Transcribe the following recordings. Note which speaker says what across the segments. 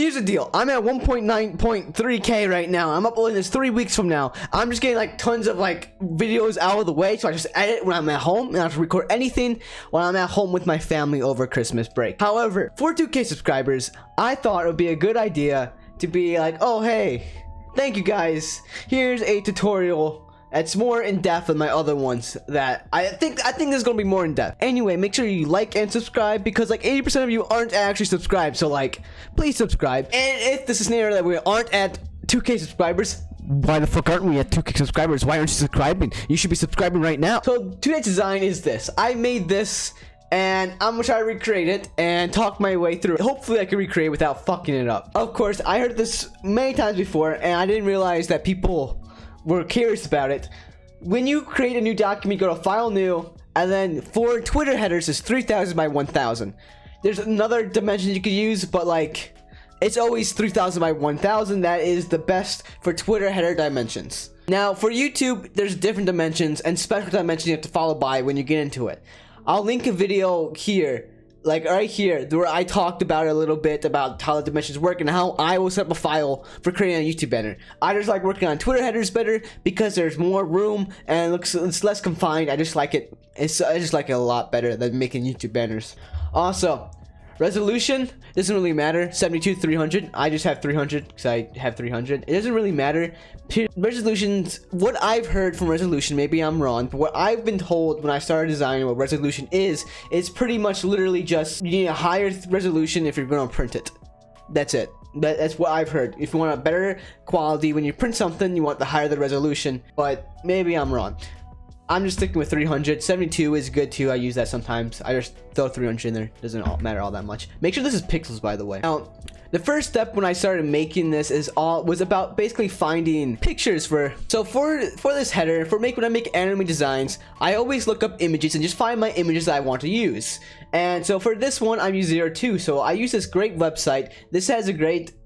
Speaker 1: Here's the deal. I'm at 1.9.3K right now. I'm uploading this 3 weeks from now. I'm just getting like tons of like videos out of the way, so I just edit when I'm at home, and I don't have to record anything when I'm at home with my family over Christmas break. However, for 2K subscribers, I thought it would be a good idea to be like, oh hey, thank you guys. Here's a tutorial. It's more in depth than my other ones that I think this is gonna be more in depth. Anyway, make sure you like and subscribe, because like 80% of you aren't actually subscribed. So like, please subscribe. And if this is an scenario that we aren't at 2K subscribers, why the fuck aren't we at 2K subscribers? Why aren't you subscribing? You should be subscribing right now. So today's design is this. I made this, and I'm gonna try to recreate it and talk my way through it. Hopefully I can recreate it without fucking it up. Of course, I heard this many times before, and I didn't realize that people were curious about it. When you create a new document, you go to File, New, and then for Twitter headers, it's 3000 by 1000. There's another dimension you could use, but like, it's always 3000 by 1000. That is the best for Twitter header dimensions. Now, for YouTube, there's different dimensions and special dimensions you have to follow by when you get into it. I'll link a video here, like right here, where I talked about it a little bit about how the dimensions work and how I will set up a file for creating a YouTube banner. I just like working on Twitter headers better because there's more room and it's less confined. I just like it. I just like it a lot better than making YouTube banners. Also, resolution doesn't really matter. 72, 300. I just have 300 because I have 300. It doesn't really matter. Resolutions, what I've heard from resolution, maybe I'm wrong, but what I've been told when I started designing what resolution is, it's pretty much literally just you need a higher resolution if you're going to print it. That's it. That's what I've heard. If you want a better quality when you print something, you want the higher the resolution, but maybe I'm wrong. I'm just sticking with 300. 72 is good too. I use that sometimes. I just throw 300 in there. Doesn't matter all that much. Make sure this is pixels, by the way. Now, the first step when I started making this was about basically finding pictures for this header. When I make anime designs, I always look up images and just find my images that I want to use. And so for this one, I'm using 02. So I use this great website. This has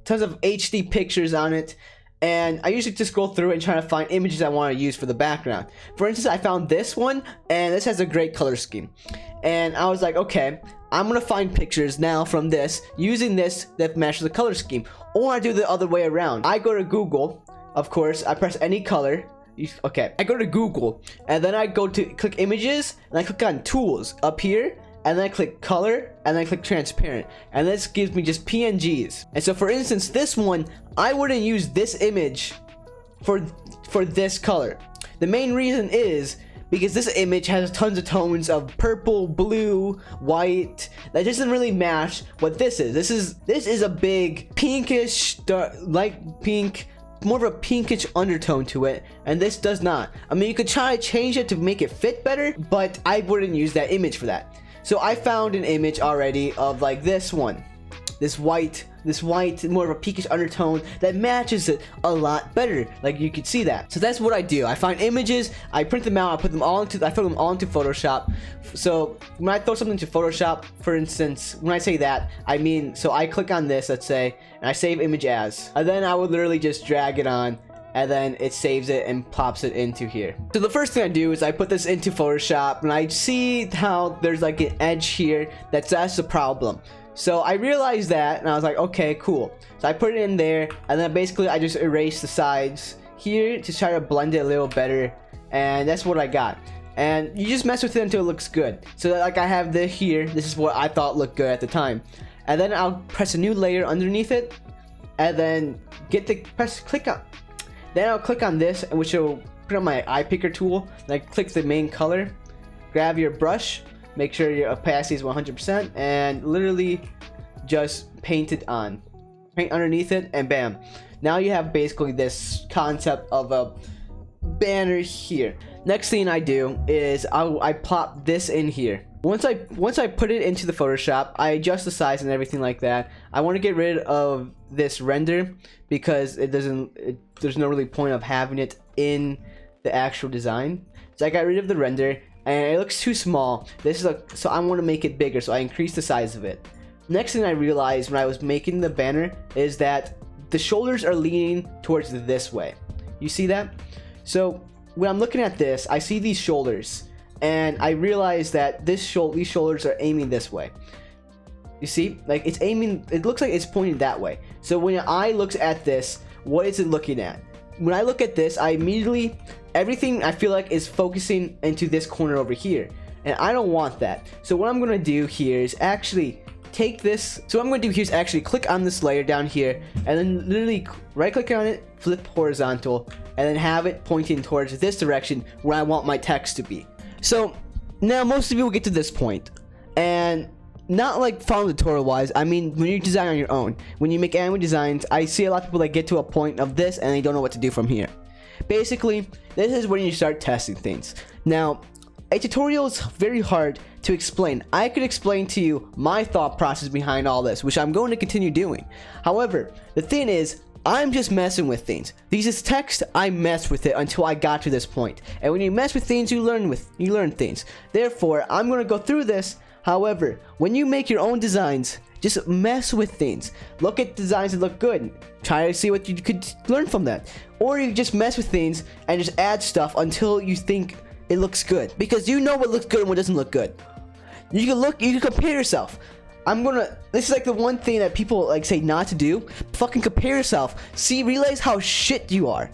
Speaker 1: tons of HD pictures on it. And I usually just go through it and try to find images I want to use for the background. For instance, I found this one, and this has a great color scheme. And I was like, okay, I'm going to find pictures now from this, using this that matches the color scheme. Or I do the other way around. I go to Google, of course, I press any color. Okay, I go to Google, and then I go to click images, and I click on tools up here. And then I click color, and then I click transparent, and this gives me just PNGs. And so for instance, this one, I wouldn't use this image for this color. The main reason is because this image has tons of tones of purple, blue, white, that doesn't really match what this is. This is a big pinkish, light pink, more of a pinkish undertone to it, and this does not. I mean, you could try to change it to make it fit better, but I wouldn't use that image for that. So I found an image already of like this one, this white, more of a pinkish undertone that matches it a lot better. Like you could see that. So that's what I do. I find images, I print them out, I throw them all into Photoshop. So when I throw something into Photoshop, for instance, when I say that, I mean, so I click on this, let's say, and I save image as, and then I would literally just drag it on, and then it saves it and pops it into here. So the first thing I do is I put this into Photoshop, and I see how there's like an edge here that's the problem. So I realized that, and I was like, okay, cool. So I put it in there, and then basically I just erase the sides here to try to blend it a little better, and that's what I got. And you just mess with it until it looks good. So like I have this here, this is what I thought looked good at the time. And then I'll press a new layer underneath it, and then click on. Then I'll click on this, which will put on my eye picker tool. Then I click the main color, grab your brush, make sure your opacity is 100%, and literally just paint it on. Paint underneath it, and bam. Now you have basically this concept of a banner here. Next thing I do is I plop this in here. Once I put it into the Photoshop, I adjust the size and everything like that. I want to get rid of this render because there's no really point of having it in the actual design. So I got rid of the render, and it looks too small. So I want to make it bigger, so I increase the size of it. Next thing I realized when I was making the banner is that the shoulders are leaning towards this way. You see that? So when I'm looking at this, I see these shoulders, and I realize that these shoulders are aiming this way. You see, like it's aiming, it looks like it's pointing that way. So when your eye looks at this, what is it looking at? When I look at this, I immediately, everything I feel like is focusing into this corner over here. And I don't want that. So what I'm gonna do here is actually take this. So what I'm gonna do here is actually click on this layer down here, and then literally right click on it, flip horizontal, and then have it pointing towards this direction where I want my text to be. So now most of you will get to this point, and not like follow tutorial wise, I mean when you design on your own, when you make anime designs, I see a lot of people that get to a point of this and they don't know what to do from here. Basically, this is when you start testing things. Now, a tutorial is very hard to explain. I could explain to you my thought process behind all this, which I'm going to continue doing. However, the thing is, I'm just messing with things. This is text, I mess with it until I got to this point. And when you mess with things, you learn things. Therefore, I'm going to go through this. However, when you make your own designs, just mess with things. Look at designs that look good. Try to see what you could learn from that. Or you just mess with things and just add stuff until you think it looks good. Because you know what looks good and what doesn't look good. You can compare yourself. This is like the one thing that people like say not to do. Fucking compare yourself. Realize how shit you are.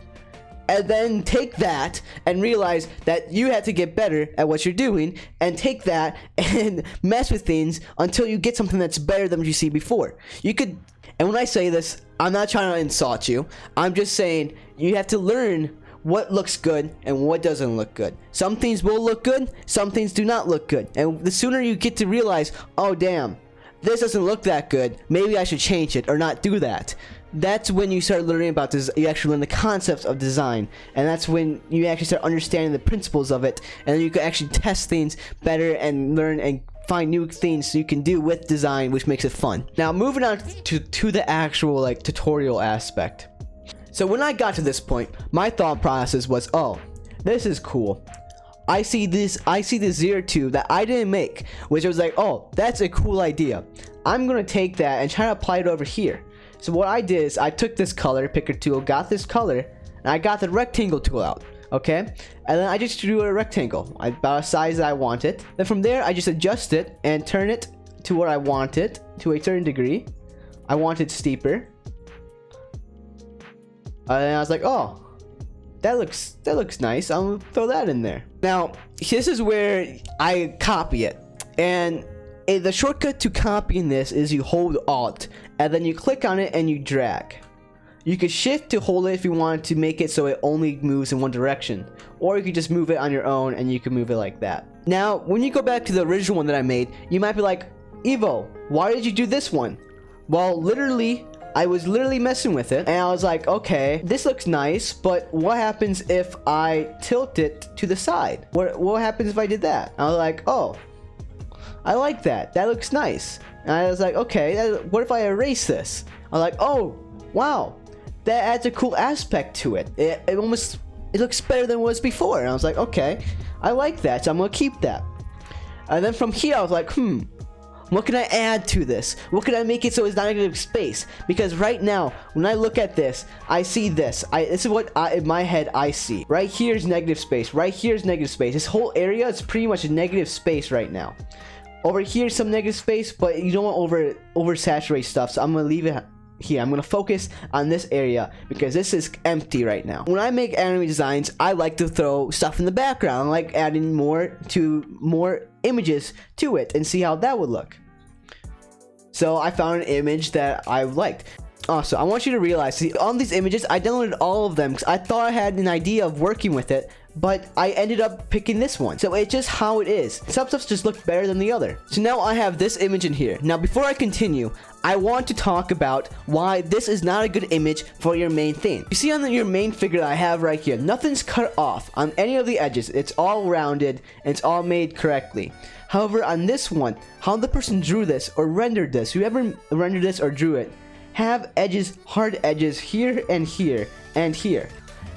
Speaker 1: And then take that and realize that you have to get better at what you're doing, and take that and mess with things until you get something that's better than what you see before. And when I say this, I'm not trying to insult you. I'm just saying you have to learn what looks good and what doesn't look good. Some things will look good, some things do not look good. And the sooner you get to realize, oh damn, this doesn't look that good, maybe I should change it or not do that. That's when you start learning about this. You actually learn the concepts of design, and that's when you actually start understanding the principles of it, and then you can actually test things better and learn and find new things you can do with design, which makes it fun. Now moving on to the actual like tutorial aspect. So when I got to this point, my thought process was, oh, this is cool. I see this 02 that I didn't make, which was like, oh, that's a cool idea. I'm gonna take that and try to apply it over here. So what I did is I took this color picker tool, got this color, and I got the rectangle tool out, okay? And then I just drew a rectangle about a size that I want it. Then from there, I just adjust it and turn it to where I want it to a certain degree. I want it steeper. And I was like, oh, that looks nice. I'm gonna throw that in there. Now, this is where I copy it, and the shortcut to copying this is you hold Alt, and then you click on it and you drag. You could shift to hold it if you wanted to make it so it only moves in one direction, or you could just move it on your own and you can move it like that. Now, when you go back to the original one that I made, you might be like, Evo, why did you do this one? Well, I was literally messing with it, and I was like, okay, this looks nice, but what happens if I tilt it to the side? What happens if I did that? I was like, oh, I like that. That looks nice. And I was like, okay, what if I erase this? I was like, oh, wow, that adds a cool aspect to it. It looks better than it was before. And I was like, okay, I like that, so I'm gonna keep that. And then from here, I was like, what can I add to this? What can I make it so it's not negative space? Because right now, when I look at this, I see this. This is what in my head I see. Right here is negative space. Right here is negative space. This whole area is pretty much a negative space right now. Over here is some negative space, but you don't want oversaturate stuff, so I'm gonna leave it here. I'm gonna focus on this area because this is empty right now. When I make anime designs, I like to throw stuff in the background. I like adding more images to it and see how that would look. So I found an image that I liked. Also, I want you to realize, see, on these images, I downloaded all of them because I thought I had an idea of working with it, but I ended up picking this one. So it's just how it is. Some stuff just look better than the other. So now I have this image in here. Now before I continue, I want to talk about why this is not a good image for your main thing. You see on your main figure that I have right here, nothing's cut off on any of the edges. It's all rounded and it's all made correctly. However, on this one, how the person drew this or rendered this, whoever rendered this or drew it, have edges, hard edges here and here and here.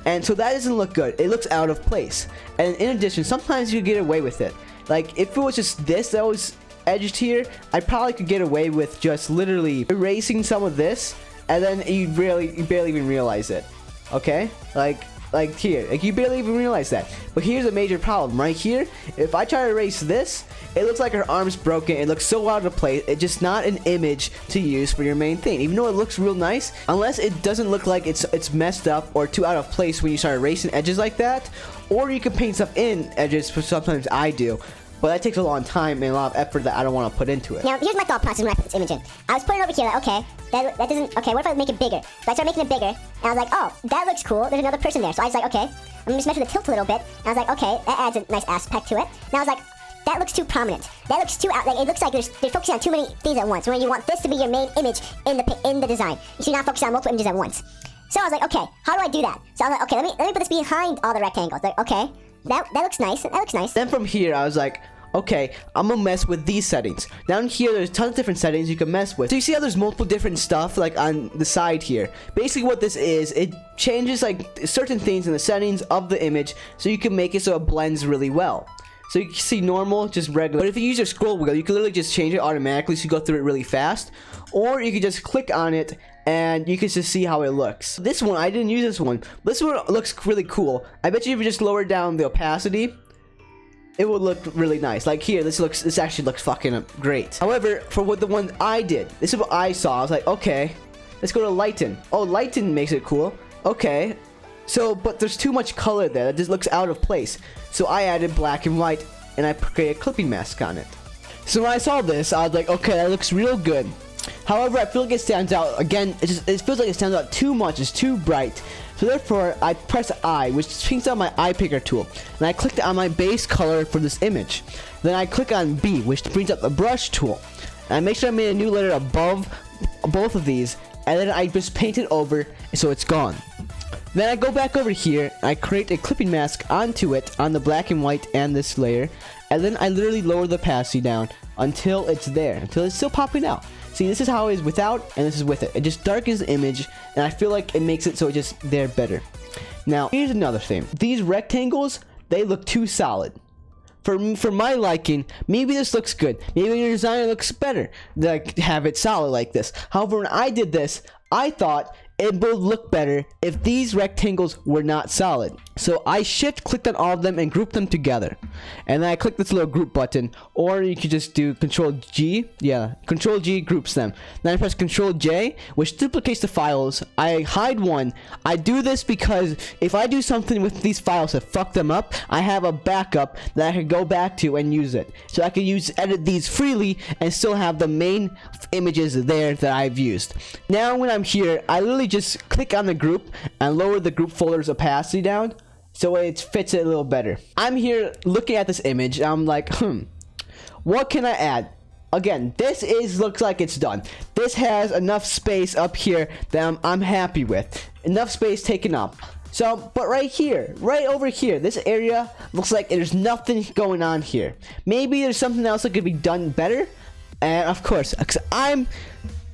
Speaker 1: And so that doesn't look good. It looks out of place. And in addition, sometimes you get away with it. Like if it was just this that was edged here, I probably could get away with just literally erasing some of this, and then you barely even realize it. Okay? Like like here, like you barely even realize that. But here's a major problem right here. If I try to erase this, it looks like her arm's broken. It looks so out of place. It's just not an image to use for your main thing, even though it looks real nice. Unless it doesn't look like it's messed up or too out of place when you start erasing edges like that. Or you can paint stuff in edges, which sometimes I do. But that takes a long time and a lot of effort that I don't want to put into it.
Speaker 2: Now, here's my thought process when I put this image in. I was putting it over here, like, okay, that doesn't, okay, what if I make it bigger? So I started making it bigger, and I was like, oh, that looks cool, there's another person there. So I was like, okay, I'm gonna just measure the tilt a little bit, and I was like, okay, that adds a nice aspect to it. And I was like, that looks too prominent. That looks too out, like, it looks like they're focusing on too many things at once, where you want this to be your main image in the design. You should not focus on multiple images at once. So I was like, okay, how do I do that? So I was like, okay, let me put this behind all the rectangles. Like, okay, that looks nice, that looks nice.
Speaker 1: Then from here, I was like, okay, I'm gonna mess with these settings. Down here, there's tons of different settings you can mess with. So you see how there's multiple different stuff like on the side here. Basically what this is, it changes like certain things in the settings of the image so you can make it so it blends really well. So you can see normal, just regular. But if you use your scroll wheel, you can literally just change it automatically so you go through it really fast. Or you can just click on it and you can just see how it looks. This one, I didn't use this one. This one looks really cool. I bet you if you just lower down the opacity, it would look really nice. Like here, this actually looks fucking great. However, for what the one I did, this is what I saw. I was like, okay, let's go to lighten. Oh, lighten makes it cool. Okay. So, but there's too much color there. That just looks out of place. So I added black and white, and I created a clipping mask on it. So when I saw this, I was like, okay, that looks real good. However, I feel like it stands out. Again, it feels like it stands out too much. It's too bright. So therefore, I press I, which brings out my eye picker tool, and I clicked on my base color for this image. Then I click on B, which brings up the brush tool, and I make sure I made a new layer above both of these, and then I just paint it over, so it's gone. Then I go back over here, and I create a clipping mask onto it, on the black and white and this layer, and then I literally lower the opacity down until it's there, until it's still popping out. See, this is how it is without, and this is with it. It just darkens the image, and I feel like it makes it so it's just there better. Now, here's another thing. These rectangles, they look too solid. For my liking, maybe this looks good. Maybe your designer looks better, like have it solid like this. However, when I did this, I thought it would look better if these rectangles were not solid. So I shift clicked on all of them and grouped them together. And then I click this little group button, or you could just do Control G. Yeah, Control G groups them. Then I press Control J, which duplicates the files. I hide one. I do this because if I do something with these files to fuck them up, I have a backup that I can go back to and use it. So I can edit these freely and still have the main images there that I've used. Now when I'm here, I literally just click on the group and lower the group folder's opacity down so it fits it a little better. I'm here looking at this image and I'm like, what can I add? Again, this looks like it's done. This has enough space up here that I'm happy with. Enough space taken up. So, but right here, right over here, this area looks like there's nothing going on here. Maybe there's something else that could be done better. And of course, because I'm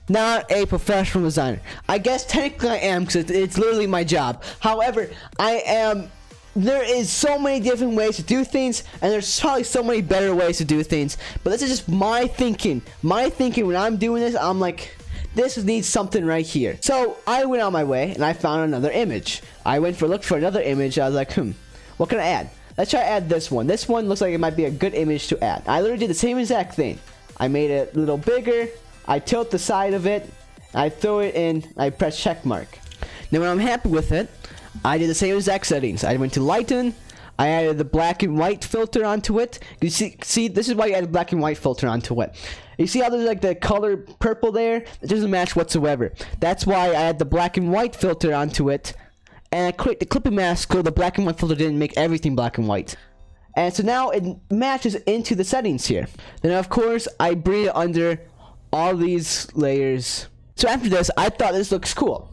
Speaker 1: not a professional designer. I guess technically I am, because it's literally my job. However, there is so many different ways to do things, and there's probably so many better ways to do things, but this is just my thinking. My thinking when I'm doing this, I'm like, this needs something right here. So I went on my way, and I found another image. I looked for another image. I was like, what can I add? Let's try to add this one. This one looks like it might be a good image to add. I literally did the same exact thing. I made it a little bigger. I tilt the side of it, I throw it in, I press check mark. Now when I'm happy with it, I did the same exact settings. I went to lighten, I added the black and white filter onto it. You see, this is why you add the black and white filter onto it. You see how there's like the color purple there? It doesn't match whatsoever. That's why I add the black and white filter onto it, and I create the clipping mask so the black and white filter didn't make everything black and white. And so now it matches into the settings here. Then of course, I bring it under all these layers. So after this, I thought this looks cool.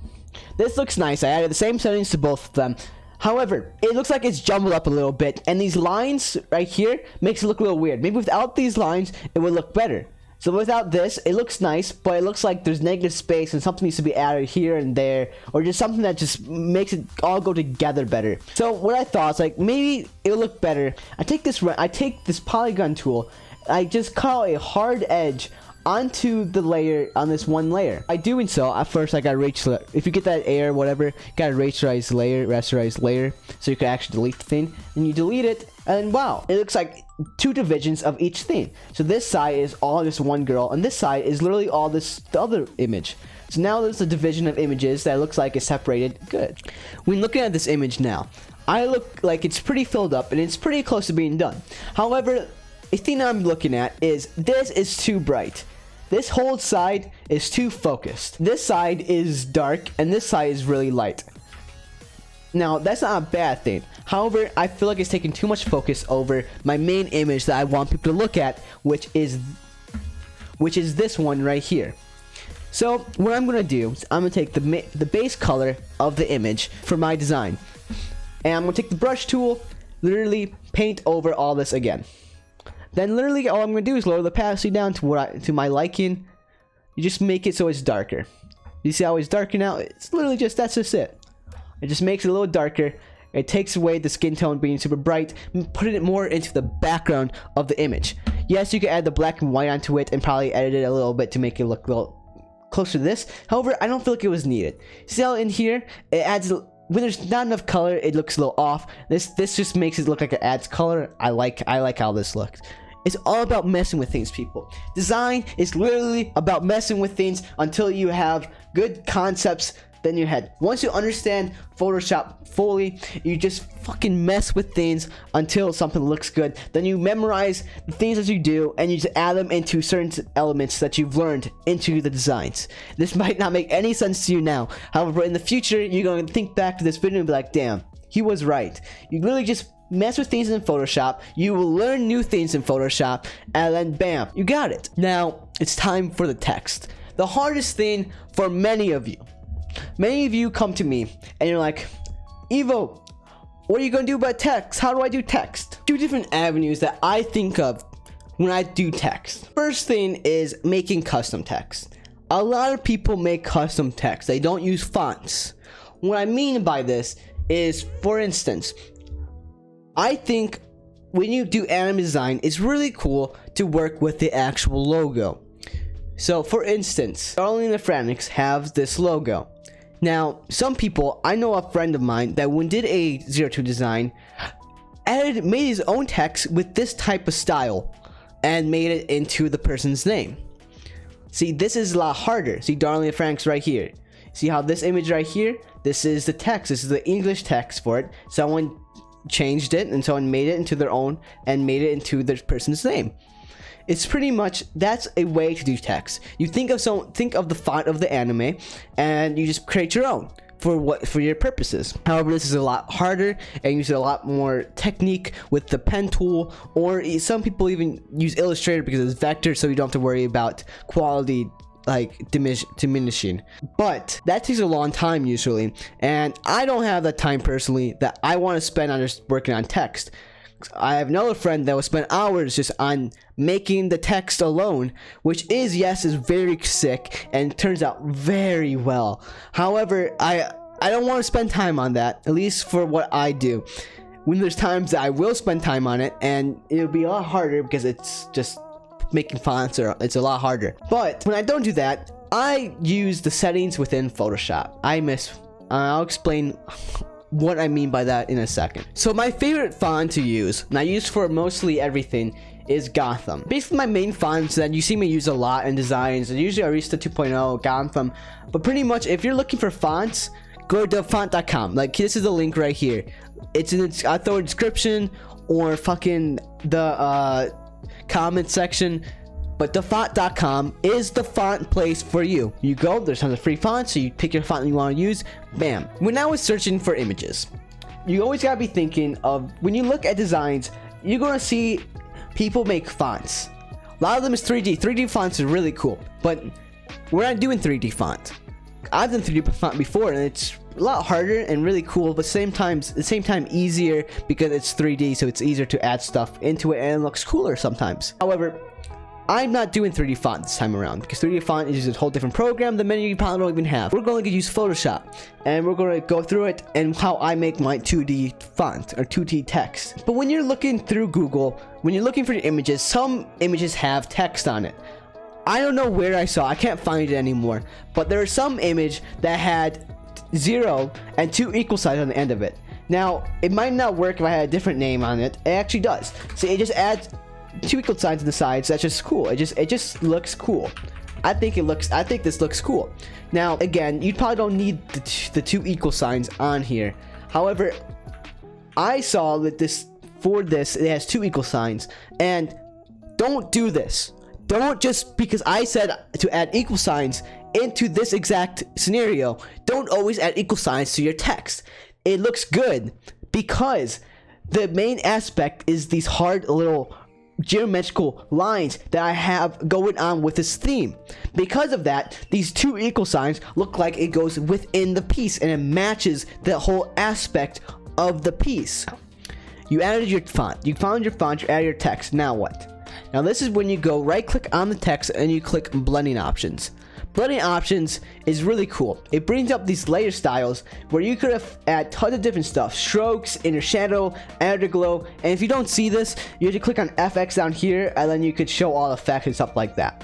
Speaker 1: This looks nice. I added the same settings to both of them. However, it looks like it's jumbled up a little bit, and these lines right here makes it look a little weird. Maybe without these lines, it would look better. So without this, it looks nice, but it looks like there's negative space and something needs to be added here and there, or just something that just makes it all go together better. So what I thought is like, maybe it'll look better. I take this polygon tool, I just cut out a hard edge onto the layer, on this one layer. By doing so, at first I gotta if you get that error, whatever, you gotta rasterize layer, so you can actually delete the thing. And you delete it, and wow, it looks like 2 divisions of each thing. So this side is all this one girl, and this side is literally all the other image. So now there's a division of images that looks like it's separated good. When looking at this image now, I look like it's pretty filled up and it's pretty close to being done. However, the thing I'm looking at is this is too bright. This whole side is too focused. This side is dark and this side is really light. Now, that's not a bad thing. However, I feel like it's taking too much focus over my main image that I want people to look at, which is this one right here. So what I'm gonna do is I'm gonna take the base color of the image for my design, and I'm gonna take the brush tool, literally paint over all this again. Then literally all I'm gonna do is lower the opacity down to my liking. You just make it so it's darker. You see how it's darker now? It's literally that's just it. It just makes it a little darker. It takes away the skin tone being super bright, putting it more into the background of the image. Yes, you can add the black and white onto it and probably edit it a little bit to make it look a little closer to this. However, I don't feel like it was needed. See how in here it adds, when there's not enough color, it looks a little off. This just makes it look like it adds color. I like how this looks. It's all about messing with things, people. Design is literally about messing with things until you have good concepts in your head. Once you understand Photoshop fully, you just fucking mess with things until something looks good. Then you memorize the things that you do and you just add them into certain elements that you've learned into the designs. This might not make any sense to you now. However, in the future, you're going to think back to this video and be like, damn, he was right. You literally just mess with things in Photoshop, you will learn new things in Photoshop, and then bam, you got it. Now, it's time for the text. The hardest thing for many of you come to me and you're like, Evo, what are you gonna do about text? How do I do text? 2 different avenues that I think of when I do text. First thing is making custom text. A lot of people make custom text. They don't use fonts. What I mean by this is, for instance, I think when you do anime design, it's really cool to work with the actual logo. So for instance, Darling the Frantics have this logo. Now, some people, I know a friend of mine that when did a 02 design, made his own text with this type of style and made it into the person's name. See, this is a lot harder. See, Darling the Frantics right here. See how this image right here, this is the text. This is the English text for it. Someone changed it and someone made it into their own and made it into the person's name. It's pretty much, that's a way to do text. You think of the font of the anime and you just create your own for your purposes. However, this is a lot harder and uses a lot more technique with the pen tool, or some people even use Illustrator because it's vector, so you don't have to worry about quality like diminishing. But that takes a long time usually, and I don't have that time personally that I want to spend on just working on text. I have another friend that will spend hours just on making the text alone, which is very sick and turns out very well. However, I don't want to spend time on that, at least for what I do. When there's times that I will spend time on it, and it'll be a lot harder because it's just making fonts, or it's a lot harder. But when I don't do that, I use the settings within Photoshop. I'll explain what I mean by that in a second. So my favorite font to use, and I use for mostly everything, is Gotham. Basically my main fonts that you see me use a lot in designs are usually Arista 2.0, Gotham, but pretty much if you're looking for fonts, go to font.com. Like, this is the link right here. I'll throw a description or fucking the comment section. But thefont.com is the font place for you. You go, there's tons of free fonts, so you pick your font you want to use, bam. When I was searching for images, you always gotta be thinking of, when you look at designs, you're gonna see people make fonts. A lot of them is 3D. 3D fonts are really cool, but we're not doing 3D font. I've done 3D font before, and it's a lot harder and really cool, but at the same time easier because it's 3D, so it's easier to add stuff into it and it looks cooler sometimes. However, I'm not doing 3D font this time around because 3D font is a whole different program that many of you probably don't even have. We're going to use Photoshop and we're going to go through it and how I make my 2D font or 2D text. But when you're looking through Google, when you're looking for images, some images have text on it. I don't know where I saw. I can't find it anymore. But there was some image that had 0 and 2 equal signs on the end of it. Now, it might not work if I had a different name on it. It actually does. See, it just adds 2 equal signs on the sides. That's just cool. It just looks cool. I think this looks cool. Now, again, you probably don't need the 2 equal signs on here. However, I saw that it has 2 equal signs, and don't do this. Don't just because I said to add equal signs into this exact scenario, don't always add equal signs to your text. It looks good because the main aspect is these hard little geometrical lines that I have going on with this theme. Because of that, these 2 equal signs look like it goes within the piece and it matches the whole aspect of the piece. You added your font, you found your font, you added your text. Now what? Now this is when you go right click on the text and you click blending options. Blending options is really cool. It brings up these layer styles where you could add tons of different stuff: strokes, inner shadow, afterglow. And if you don't see this, you have to click on FX down here and then you could show all effects and stuff like that.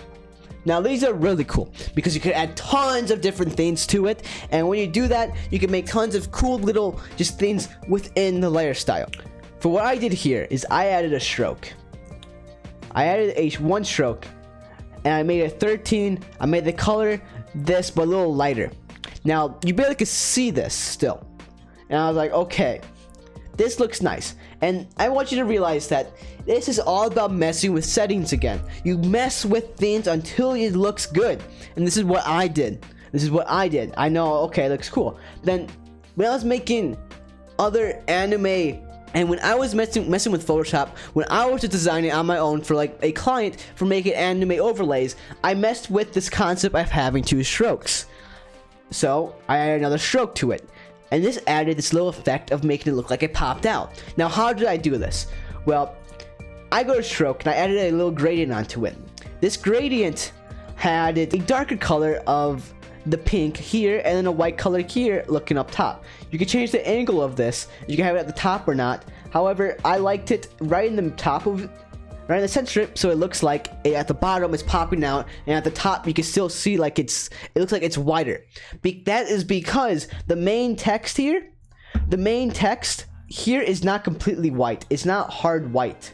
Speaker 1: Now these are really cool because you can add tons of different things to it, and when you do that, you can make tons of cool little just things within the layer style. For what I did here is I added a stroke. I added one stroke and I made it 13. I made the color this but a little lighter. Now you barely can see this still, and I was like, okay, this looks nice. And I want you to realize that this is all about messing with settings again. You mess with things until it looks good, and this is what I did. I know, okay, it looks cool. Then when I was making other anime, and when I was messing with Photoshop, when I was just designing on my own for like a client for making anime overlays, I messed with this concept of having 2 strokes. So I added another stroke to it, and this added this little effect of making it look like it popped out. Now how did I do this? Well, I go to stroke and I added a little gradient onto it. This gradient had a darker color of the pink here and then a white color here looking up top. You can change the angle of this. You can have it at the top or not. However, I liked it right in the top of, right in the center, so it looks like at the bottom it's popping out, and at the top you can still see like it looks like it's wider. That is because the main text here is not completely white. It's not hard white.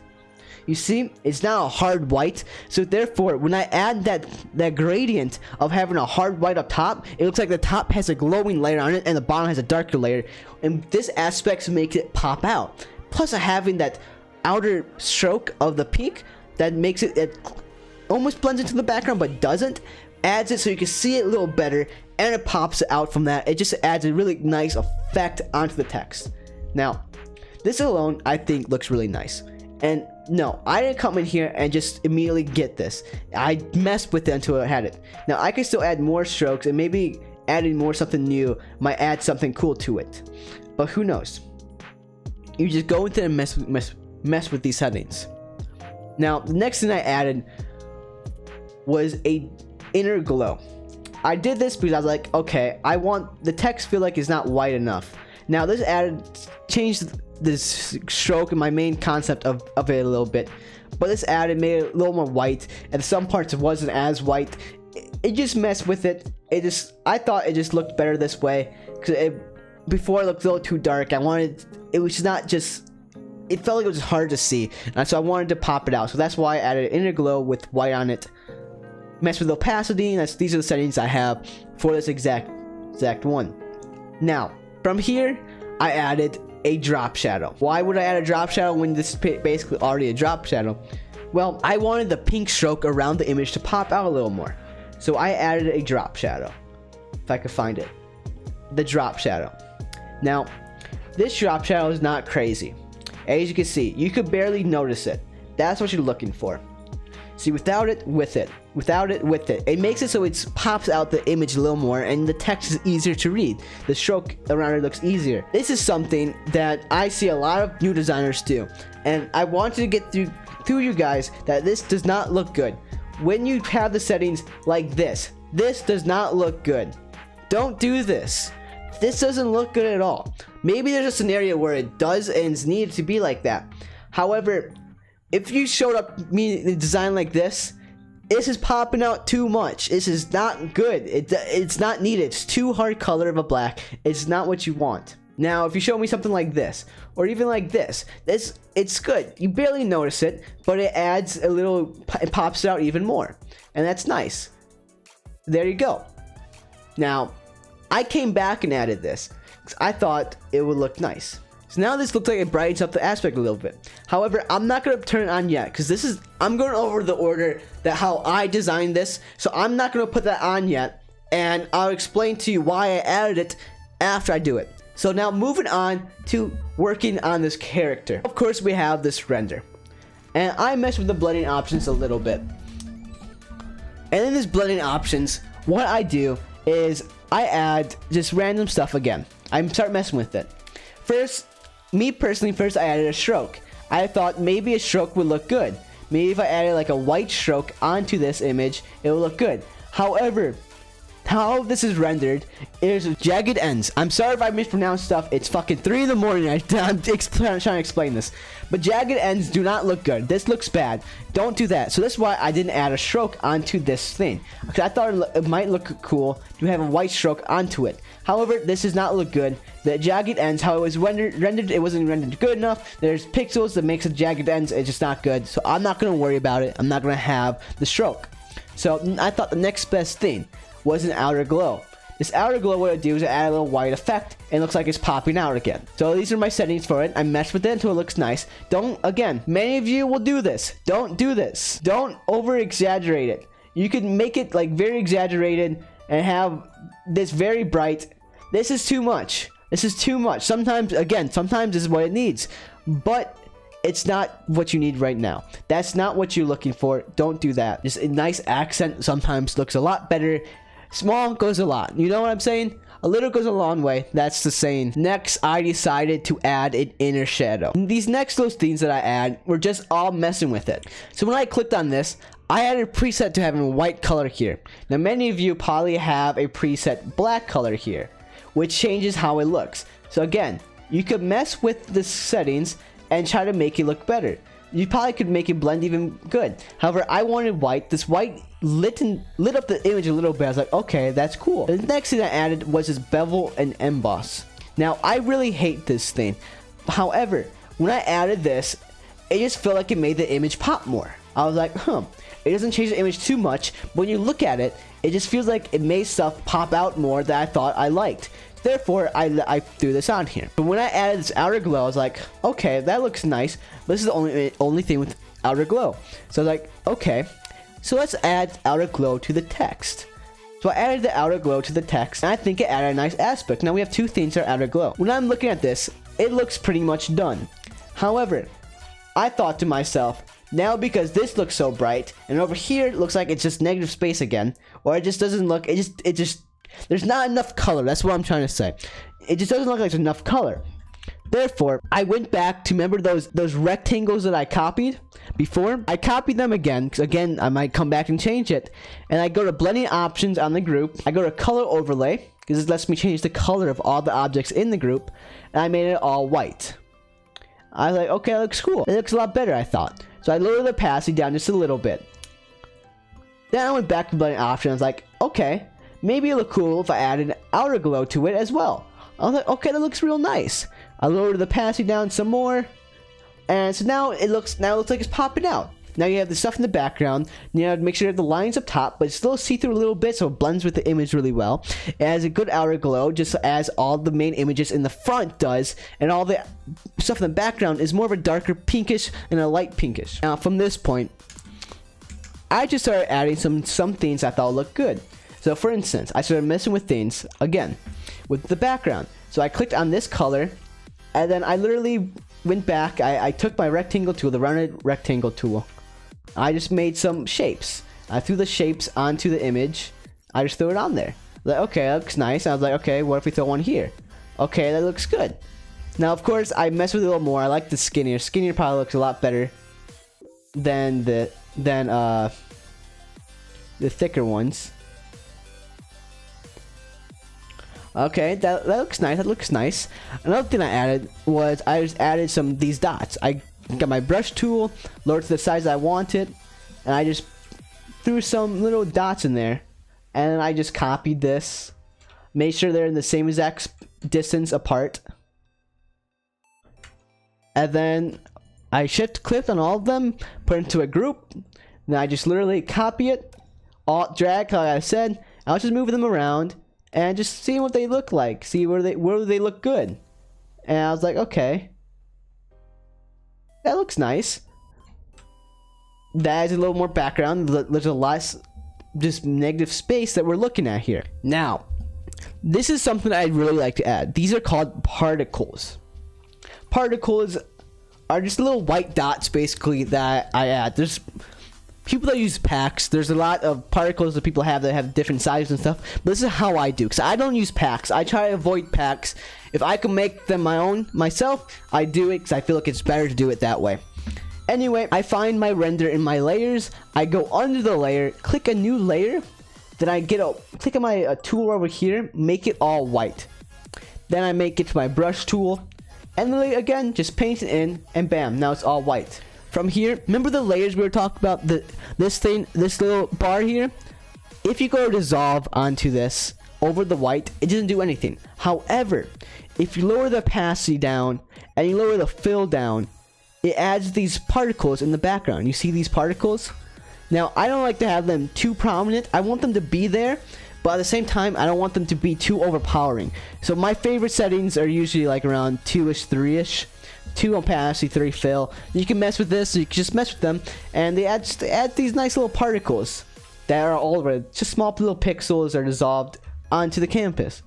Speaker 1: You see, it's not a hard white, so therefore when I add that gradient of having a hard white up top, it looks like the top has a glowing layer on it and the bottom has a darker layer, and this aspect makes it pop out. Plus having that outer stroke of the pink that makes it almost blends into the background but doesn't, adds it so you can see it a little better, and it pops out from that. It just adds a really nice effect onto the text. Now this alone I think looks really nice. And no, I didn't come in here and just immediately get this. I messed with it until I had it. Now I can still add more strokes, and maybe adding more something new might add something cool to it. But who knows? You just go into and mess with these settings. Now the next thing I added was a inner glow. I did this because I was like, okay, I want the text feel like it's not white enough. Now this changed this stroke and my main concept of it a little bit, but this made it a little more white, and some parts it wasn't as white. It just messed with it. I thought it just looked better this way, because before it looked a little too dark. It felt like it was hard to see, and so I wanted to pop it out. So that's why I added inner glow with white on it. Mess with opacity, and these are the settings I have for this exact one. Now from here I added a drop shadow. Why would I add a drop shadow when this is basically already a drop shadow? Well, I wanted the pink stroke around the image to pop out a little more, so I added a drop shadow. If I could find it, the drop shadow. Now this drop shadow is not crazy. As you can see, you could barely notice it. That's what you're looking for. See, without it, with it. It makes it so it pops out the image a little more, and the text is easier to read. The stroke around it looks easier. This is something that I see a lot of new designers do, and I wanted to get through you guys that this does not look good. When you have the settings like this does not look good. Don't do this. This doesn't look good at all. Maybe there's a scenario where it does and it's needed to be like that. However, if you showed up me design like this, This is popping out too much. This is not good. It's not needed. It's too hard color of a black. It's not what you want. Now, if you show me something like this, or even like this, it's good. You barely notice it, but it adds a little, it pops out even more. And that's nice. There you go. Now, I came back and added this, because I thought it would look nice. So now this looks like it brightens up the aspect a little bit. However, I'm not going to turn it on yet, because I'm going over the order that how I designed this. So I'm not going to put that on yet, and I'll explain to you why I added it after I do it. So now moving on to working on this character. Of course, we have this render. And I messed with the blending options a little bit. And in this blending options, what I do is I add just random stuff again. I start messing with it. First, me personally, I added a stroke. I thought maybe a stroke would look good. Maybe if I added like a white stroke onto this image, it would look good. However, how this is rendered is jagged ends. I'm sorry if I mispronounce stuff. It's fucking 3 in the morning. I'm trying to explain this. But jagged ends do not look good. This looks bad. Don't do that. So that's why I didn't add a stroke onto this thing. Because I thought it might look cool to have a white stroke onto it. However, this does not look good. The jagged ends, how it was rendered, it wasn't rendered good enough. There's pixels that makes the jagged ends. It's just not good. So I'm not going to worry about it. I'm not going to have the stroke. So I thought the next best thing was an outer glow. This outer glow, what it do is add a little white effect, and it looks like it's popping out again. So these are my settings for it. I messed with it until it looks nice. Again, many of you will do this. Don't do this. Don't over exaggerate it. You can make it like very exaggerated and have this very bright. This is too much. This is too much. Sometimes this is what it needs, but it's not what you need right now. That's not what you're looking for. Don't do that. Just a nice accent sometimes looks a lot better. Small goes a lot. You know what I'm saying? A little goes a long way. That's the saying. Next, I decided to add an inner shadow. These those things that I add, we're just all messing with it. So when I clicked on this, I added a preset to having a white color here. Now, many of you probably have a preset black color here, which changes how it looks. So again, you could mess with the settings and try to make it look better. You probably could make it blend even good. However, I wanted white. This white lit up the image a little bit. I was like, okay, that's cool. The next thing I added was this bevel and emboss. Now, I really hate this thing. However, when I added this, it just felt like it made the image pop more. I was like, it doesn't change the image too much. But when you look at it, it just feels like it made stuff pop out more that I thought I liked. Therefore, I threw this on here. But when I added this outer glow, I was like, okay, that looks nice. But this is the only thing with outer glow. So I was like, okay, so let's add outer glow to the text. So I added the outer glow to the text, and I think it added a nice aspect. Now we have two things that are outer glow. When I'm looking at this, it looks pretty much done. However, I thought to myself, now because this looks so bright, and over here it looks like it's just negative space again, or it just doesn't look, it just there's not enough color. That's what I'm trying to say. It just doesn't look like there's enough color. Therefore, I went back to remember those rectangles that I copied before. I copied them again, because again, I might come back and change it. And I go to blending options on the group. I go to color overlay, because this lets me change the color of all the objects in the group. And I made it all white. I was like, okay, that looks cool. It looks a lot better, I thought. So I lowered the opacity down just a little bit. Then I went back to blending options. I was like, okay, maybe it look cool if I added outer glow to it as well. I was like, okay, that looks real nice. I lowered the opacity down some more, and so now it looks like it's popping out. Now you have the stuff in the background. You have to make sure you have the lines up top, but it's still see-through a little bit, so it blends with the image really well. It has a good outer glow, just as all the main images in the front does, and all the stuff in the background is more of a darker pinkish and a light pinkish. Now from this point, I just started adding some things I thought looked good. So for instance, I started messing with things again with the background. So I clicked on this color, and then I literally went back. I took my rectangle tool, the rounded rectangle tool. I just made some shapes. I threw the shapes onto the image. I just threw it on there. Like, okay, that looks nice. I was like, okay, what if we throw one here? Okay, that looks good. Now, of course, I messed with it a little more. I like the skinnier. Skinnier probably looks a lot better than the thicker ones. Okay, that looks nice. That looks nice. Another thing I added was I just added these dots. I got my brush tool, lowered to the size I wanted, and I just threw some little dots in there, and I just copied this, made sure they're in the same exact distance apart, and then I shift clicked on all of them, put it into a group. Then I just literally copy it, alt drag like I said. I'll just move them around and just see what they look like, see where they look good. And I was like, okay, that looks nice. That adds a little more background. There's a less just negative space that we're looking at here. Now, this is something I'd really like to add. These are called particles. Particles are just little white dots basically that I add. There's people that use packs. There's a lot of particles that people have that have different sizes and stuff. But this is how I do, because I don't use packs. I try to avoid packs. If I can make them my own myself, I do it because I feel like it's better to do it that way. Anyway, I find my render in my layers. I go under the layer, click a new layer. Then I click on my tool over here, make it all white. Then I make it to my brush tool. And then again, just paint it in, and bam, now it's all white. From here, remember the layers we were talking about? This little bar here? If you go to dissolve onto this, over the white, it doesn't do anything. However, if you lower the opacity down, and you lower the fill down, it adds these particles in the background. You see these particles? Now, I don't like to have them too prominent. I want them to be there, but at the same time, I don't want them to be too overpowering. So my favorite settings are usually like around 2-ish, 3-ish. 2 opacity, 3 fill. You can mess with this, so you can just mess with them, and they add these nice little particles that are all over. Just small little pixels are dissolved onto the canvas.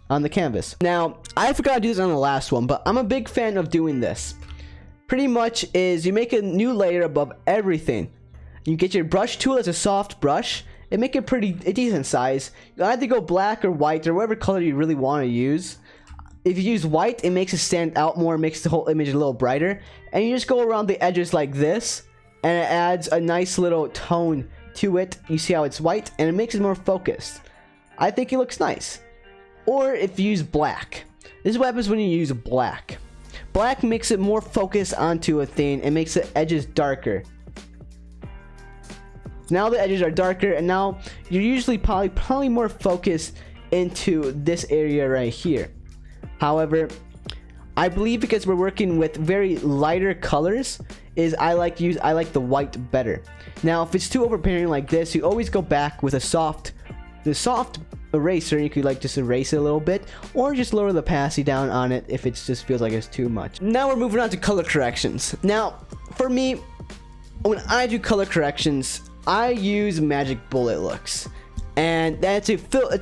Speaker 1: Now, I forgot to do this on the last one, but I'm a big fan of doing this. Pretty much is you make a new layer above everything. You get your brush tool as a soft brush and make it a decent size. You either go black or white or whatever color you really want to use. If you use white, it makes it stand out more, makes the whole image a little brighter. And you just go around the edges like this, and it adds a nice little tone to it. You see how it's white, and it makes it more focused. I think it looks nice. Or if you use black. This is what happens when you use black. Black makes it more focused onto a thing, and makes the edges darker. Now the edges are darker, and now you're usually probably more focused into this area right here. However, I believe because we're working with very lighter colors, I like the white better. Now, if it's too overpowering like this, you always go back with the soft eraser. You could just erase it a little bit, or just lower the opacity down on it if it just feels like it's too much. Now we're moving on to color corrections. Now, for me, when I do color corrections, I use Magic Bullet Looks, and it's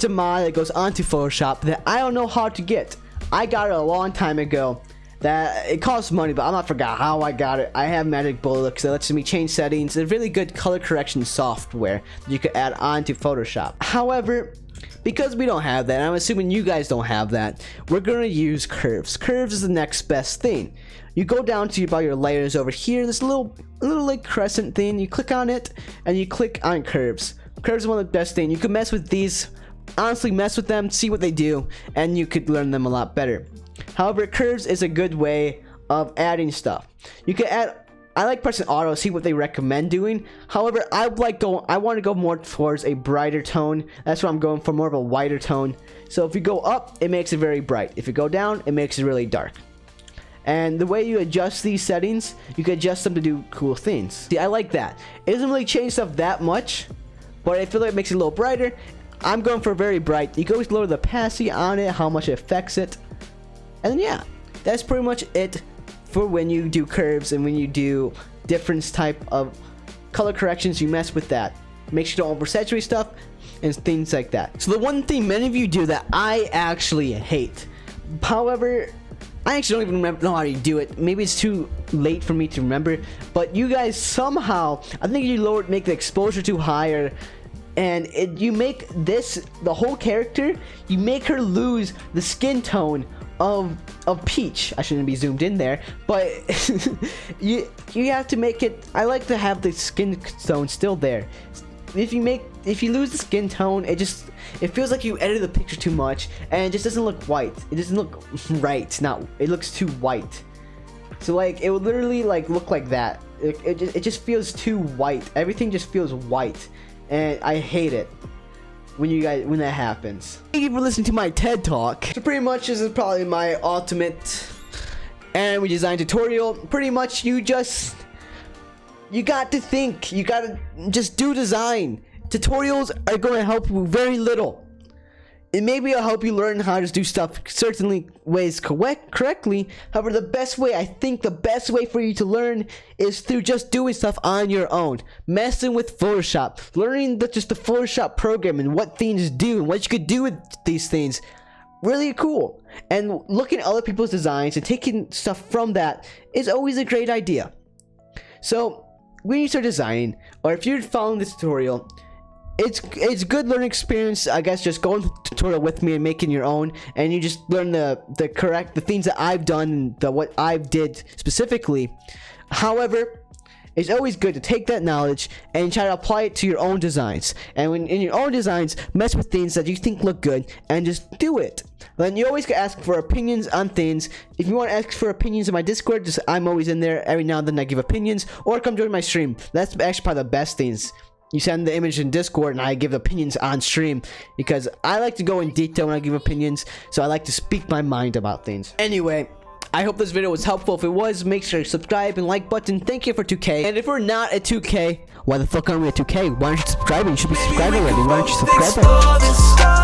Speaker 1: a mod that goes onto Photoshop that I don't know how to get. I got it a long time ago. That it costs money, but I'm not forgot how I got it. I have Magic Bullet Looks that lets me change settings. It's really good color correction software that you could add on to Photoshop. However, because we don't have that, and I'm assuming you guys don't have that, we're gonna use curves. Curves is the next best thing. You go down to about your layers over here. This little like crescent thing. You click on it, and you click on curves. Curves is one of the best things. You can mess with these. Honestly, mess with them, see what they do, and you could learn them a lot better. However, curves is a good way of adding stuff. You can add. I like pressing auto, see what they recommend doing. However, I want to go more towards a brighter tone. That's what I'm going for, more of a whiter tone. So if you go up, it makes it very bright. If you go down, it makes it really dark. And the way you adjust these settings, you can adjust them to do cool things. See, I like that. It doesn't really change stuff that much, but I feel like it makes it a little brighter. I'm going for very bright. You can always lower the opacity on it, how much it affects it. And then yeah, that's pretty much it for when you do curves and when you do different type of color corrections. You mess with that. Make sure you don't oversaturate stuff and things like that. So the one thing many of you do that I actually hate, however, I actually don't even know how to do it. Maybe it's too late for me to remember, but you guys somehow, I think you make the exposure too high, and you make the whole character, you make her lose the skin tone of Peach. I shouldn't be zoomed in there, but you have to make it. I like to have the skin tone still there. If you lose the skin tone, it feels like you edited the picture too much, and it just doesn't look white. It doesn't look right. It looks too white. So it would literally look like that. It just feels too white. Everything just feels white. and I hate it when that happens. Thank you for listening to my TED Talk. So pretty much this is probably my ultimate anime design tutorial. Pretty much you got to think, you gotta just do design. Tutorials are going to help you very little. It maybe will help you learn how to do stuff certainly ways correctly. However, the best way for you to learn is through just doing stuff on your own. Messing with Photoshop. Learning just the Photoshop program and what things do and what you could do with these things. Really cool. And looking at other people's designs and taking stuff from that is always a great idea. So, when you start designing, or if you're following this tutorial, it's a good learning experience, I guess. Just going through the tutorial with me and making your own, and you just learn the things that I've done, what I did specifically. However, it's always good to take that knowledge and try to apply it to your own designs. And when in your own designs, mess with things that you think look good and just do it. Then you always can ask for opinions on things. If you want to ask for opinions in my Discord, I'm always in there. Every now and then I give opinions, or come join my stream. That's actually probably the best things. You send the image in Discord and I give opinions on stream, because I like to go in detail when I give opinions, so I like to speak my mind about things. Anyway, I hope this video was helpful. If it was, make sure to subscribe and like button. Thank you for 2K. And if we're not at 2K, why the fuck aren't we at 2K? Why aren't you subscribing? You should be subscribing already. Why aren't you subscribing?